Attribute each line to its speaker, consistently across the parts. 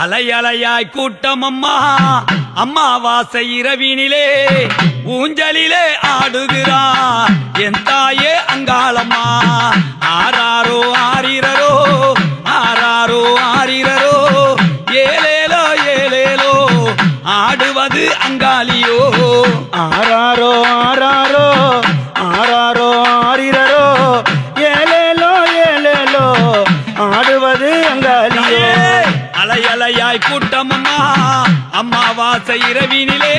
Speaker 1: அலையலையாய் கூட்டம் அம்மா அம்மாவாசை இரவினிலே ஊஞ்சலிலே ஆடுகிறார் என் தாயே அங்காளம்மா. ஆராரோ ஆரிரரோ ஆராரோ ஆரிரரோ ஏலேலோ ஏலேலோ ஆடுவது அங்காளியோ.
Speaker 2: ஆராரோ ஆராரோ ஆராரோ ஆரிரரோ ஏலேலோ ஏலேலோ ஆடுவது அங்காளியோ.
Speaker 1: அலையலையாய் கூட்டம் அம்மா அம்மாவாசை இரவினிலே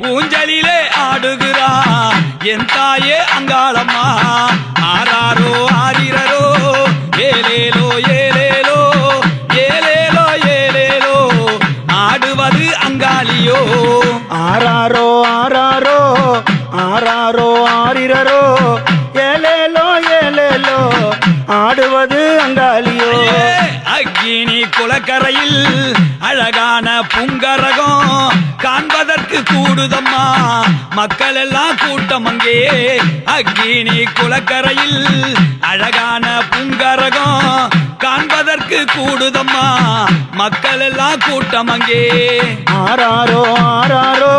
Speaker 1: ஊஞ்சலிலே ஆடுகிறார் என் தாயே அங்காளம்மா. ஆராரோ ஆரிரரோ ஏலேலோ ஏலேலோ ஏலேலோ ஏலேலோ ஆடுவது அங்காளியோ.
Speaker 2: ஆராரோ ஆராரோ ஆராரோ ஆரிரரோ ஏலேலோ ஏலேலோ ஆடுவது அங்காளியோ.
Speaker 1: அக்கினி குளக்கரையில் அழகான புங்கரகம் காண்பதற்கு கூடுதம்மா மக்கள் எல்லாம் கூட்டம் அங்கே. அக்கினி குளக்கரையில் அழகான புங்கரகம் காண்பதற்கு கூடுதம்மா மக்கள் எல்லாம் கூட்டம் அங்கே.
Speaker 2: ஆராரோ ஆராரோ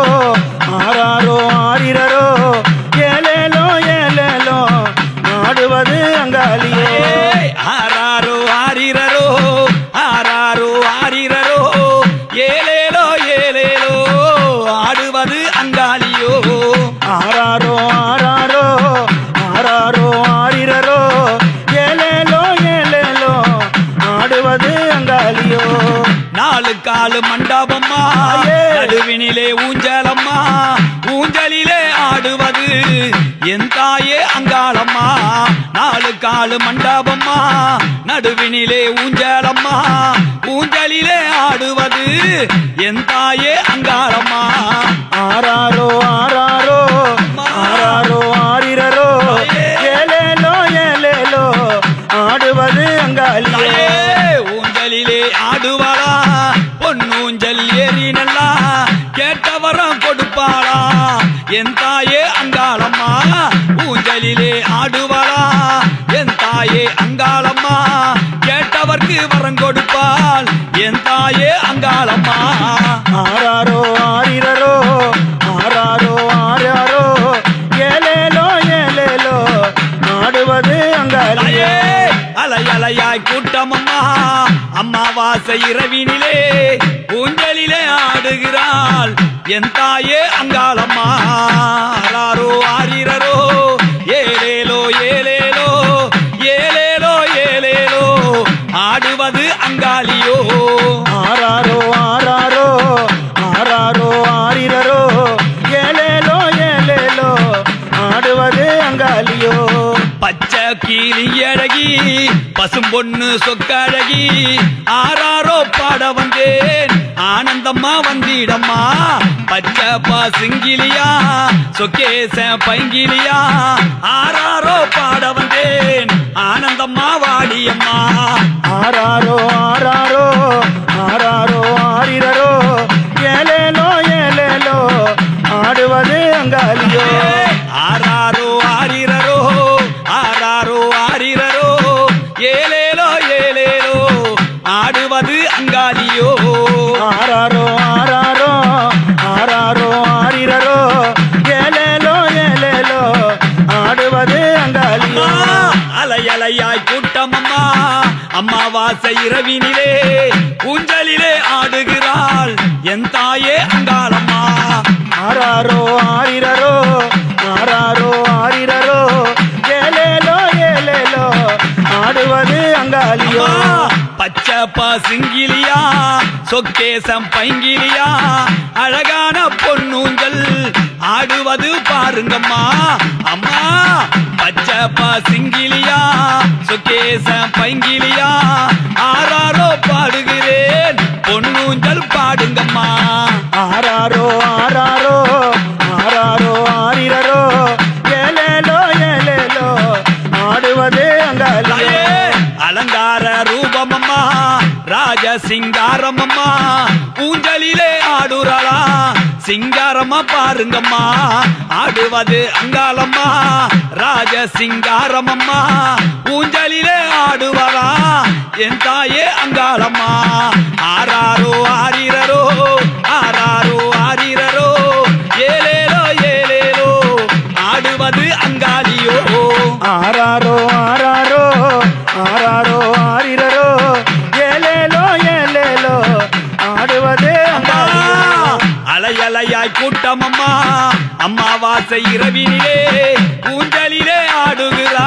Speaker 2: ஆராரோ ஆரிரரோ ஏலேலோ ஏலேலோ ஆடுவது அங்காளியோ.
Speaker 1: ஆராரோ ஆரிரரோ ஆராரோ ஆரிரரோ ஏலேலோ ஏலேலோ ஆடுவது அங்காளியோ.
Speaker 2: ஆராரோ ஆராரோ ஆராரோ ஆரிரரோ ஏலேலோ ஏலேலோ ஆடுவது அங்காளியோ.
Speaker 1: நாலு காலு மண்டபம்மா நடுவினிலே ஊஞ்சலம்மா ஊஞ்சலிலே ஆடுவது என் தாயே அங்காளம்மா. நாலு காலு மண்டபம்மா நடுவினிலே ஊஞ்சலம்மா ஊஞ்சலிலே ஆடுவது என் தாயே அங்காளம்மா.
Speaker 2: ஆராரோ ஆராரோ ஆராரோ ஆரிரரோ ஏலேலோ ஏலேலோ ஆடுவது அங்காளியோ.
Speaker 1: ஊஞ்சலிலே ஆடுவாளா பொன்னூஞ்சல் ஏறி நல்லா கேட்டவரம் கொடுப்பாளா என் தாயே அங்காளம்மா. ஊஞ்சலிலே ஆடுவாளா என் தாயே அங்காளம்மா கேட்டவர்க்கு வரம் கொடுப்பாள் என் தாயே அங்காளம்மா.
Speaker 2: ஆராரோ ஆரிரரோ ஆராரோ ஆராரோ ஏலேலோ ஏலேலோ ஆடுவது அங்காளியோ.
Speaker 1: அலையலையாய் கூட்டமம்மா அம்மாவாசை இரவினிலே ஊஞ்சலிலே ஆடுகிறாள் என் தாயே அங்காளம்மா. ஆராரோ ஆரிரரோ ஏலேலோ ஏலேலோ ஏலேலோ ஏலேலோ ஆடுவது அங்காளியோ.
Speaker 2: ஆராரோ ஆராரோ ஆராரோ ஆரிரரோ ஏலேலோ ஏலேலோ ஆடுவது அங்காளியோ.
Speaker 1: பச்சை கீழி அழகி பசும் பொண்ணு சொக்கழகி ஆராரோ பாட வந்தேன் ஆனந்தம்மா வந்திடம்மா. பச்சை பாசுங்கிலியா சொக்கேச பைங்கிலியா ஆராரோ பாட வந்தேன் ஆனந்தம்மா வாடியம்மா.
Speaker 2: ஆராரோ ஆராரோ ஆராரோ ஆரிரரோ ஏலேலோ ஏலேலோ ஆடுவது அங்காளியோ.
Speaker 1: ஆராரோ ஆரிரரோ ஆராரோ ஆரிரரோ ஏலேலோ ஏலேலோ ஆடுவது அங்காளியோ.
Speaker 2: ஆராரோ ஆராரோ ஆராரோ ஆரிரரோ ஏலேலோ ஏலேலோ ஆடுவது அங்காளியோ.
Speaker 1: அலையலையாய் கூட்டமம்மா அம்மாவாசை இரவினிலே ஊஞ்சலிலே ஆடுகிறாள் என் தாயே அங்காளம்மா.
Speaker 2: ஆராரோ ஆரிரரோ ஆராரோ ஆரிரரோ ஏலேலோ ஏலேலோ ஆடுவது அங்காளியோ.
Speaker 1: பச்சை பாசுங்கிலியா சொக்கேசம் பைங்கிலியா அழகான பொன்னூஞ்சல் ஆடுவது பாருங்கம்மா அம்மா. பச்சை பாசுங்கிலியா சொக்கேசம் பைங்கிலியா ஆராரோ பாடுகிறேன் பொன்னூஞ்சல் பாடுங்கம்மா.
Speaker 2: ஆராரோ ஆராரோ ஆராரோ ஆரிரரோ ஏலேலோ ஏலேலோ ஆடுவது அங்காளியோ.
Speaker 1: அலங்கார ரூபமம்மா ராஜ சிங்காரமம்மா ஊஞ்சலிலே ஆடுறாளா சிங்காரமா பாருங்கம்மா ஆடுவது அங்காளம்மா ராஜ சிங்காரமம்மா ஊஞ்சலிலே ஆடுவாரா என் தாயே அங்காளம்மா. ஆராரோ அமாவாசை இரவினிலே ஊஞ்சலிலே ஆடுகிறா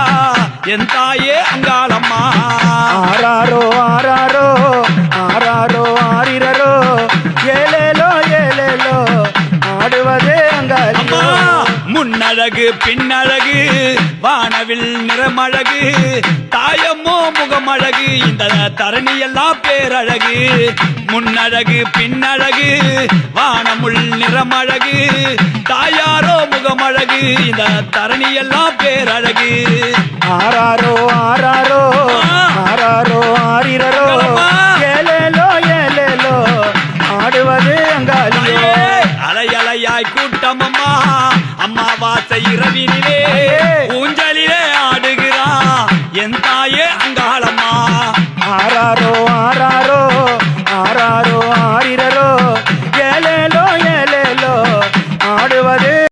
Speaker 1: என் தாயே அங்காளம்மா
Speaker 2: ஆராரோ ஆராரோ ஆராரோ ஆரிரரோ ஏலேலோ ஏலேலோ ஆடுவதே அங்காளியோ
Speaker 1: முன்னழகு பின்னழகு வானவில் நிறமழகு தாயம்மோ முகமழகு இந்த தரணி எல்லாம் பேரழகு முன்னழகு பின்னழகு வானமுள் நிறமழகு தாயாரோ முகமழகு இந்த தரணி எல்லாம் பேரழகு
Speaker 2: ஆராரோ ஆராரோ ஆராரோ ஆரிரரோ ஏலேலோ ஏலேலோ ஆடுவது அங்காளியோ
Speaker 1: அலையலையாய் கூட்டமம்மா அம்மாவாசை இரவினிலே ஊஞ்சலிலே ஆடுகிறா என் தாயே அங்காளம்மா
Speaker 2: ஆராரோ ஆரா